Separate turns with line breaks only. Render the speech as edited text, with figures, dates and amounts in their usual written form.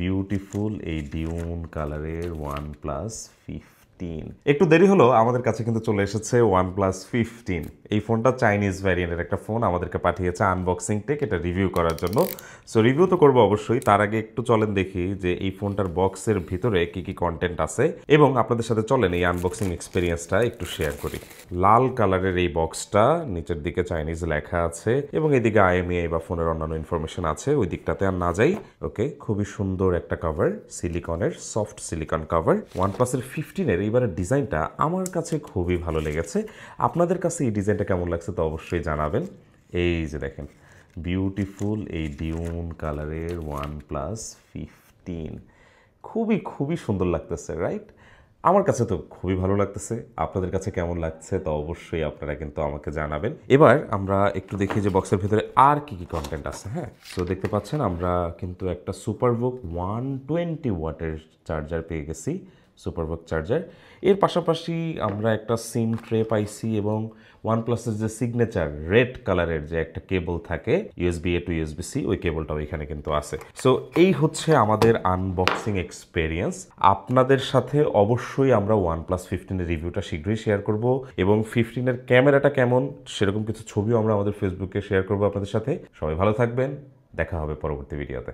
Beautiful এই Dune কালারের OnePlus 15। একটু দেরি হলো, আমাদের কাছে কিন্তু চলে এসেছে OnePlus 15। এই ফোনটা চাইনিজ ভ্যারিয়েন্টের একটা ফোন, আমাদেরকে পাঠিয়েছে আনবক্সিং টেক এটা রিভিউ করার জন্য। সো রিভিউ তো করবো অবশ্যই, তার আগে একটু চলেন দেখি যে এই ফোনটার বক্সের ভিতরে কি কি কন্টেন্ট আছে এবং আপনাদের সাথে চলেন এই আনবক্সিং এক্সপিরিয়েন্সটা একটু শেয়ার করি। লাল কালারের এই বক্সটা, নিচের দিকে চাইনিজ লেখা আছে এবং এদিকে IMEI বা ফোনের অন্যান্য ইনফরমেশন আছে, ওই দিকটাতে আর না যাই। ওকে, খুবই সুন্দর একটা কভার, সিলিকনের সফট সিলিকন কভার। OnePlus 15-এর এইবারের ডিজাইনটা আমার কাছে খুবই ভালো লেগেছে। আপনাদের কাছে এই ডিজাইনটা কেমন লাগছে তো অবশ্যই জানাবেন। এই যে দেখেন, বিউটিফুল এই ডিউন কালারের OnePlus 15 খুবই খুবই সুন্দর লাগতেছে, রাইট? আমার কাছে তো খুবই ভালো লাগতেছে। আপনাদের কাছে কেমন লাগছে তো অবশ্যই আপনারা কিন্তু আমাকে জানাবেন। এবার আমরা একটু দেখি যে বক্সের ভিতরে আর কি কি কন্টেন্ট আছে। হ্যাঁ, তো দেখতে পাচ্ছেন আমরা কিন্তু একটা সুপারবুক 120 ওয়াটের চার্জার পেয়ে গেছি, সুপারবুক চার্জার। এর পাশাপাশি আমরা একটা সিম ট্রে পাইছি এবং OnePlus-এর যে সিগনেচার রেড কালারের যে একটা কেবল থাকে USB-A to USB-C, ওই কেবলটাও এখানে কিন্তু আছে। সো এই হচ্ছে আমাদের আনবক্সিং এক্সপেরিয়েন্স। আপনাদের সাথে অবশ্যই আমরা OnePlus 15-এর রিভিউটা শীঘ্রই শেয়ার করব এবং 15-এর ক্যামেরাটা কেমন সেরকম কিছু ছবিও আমরা আমাদের ফেসবুকে শেয়ার করব আপনাদের সাথে। সবাই ভালো থাকবেন, দেখা হবে পরবর্তী ভিডিওতে।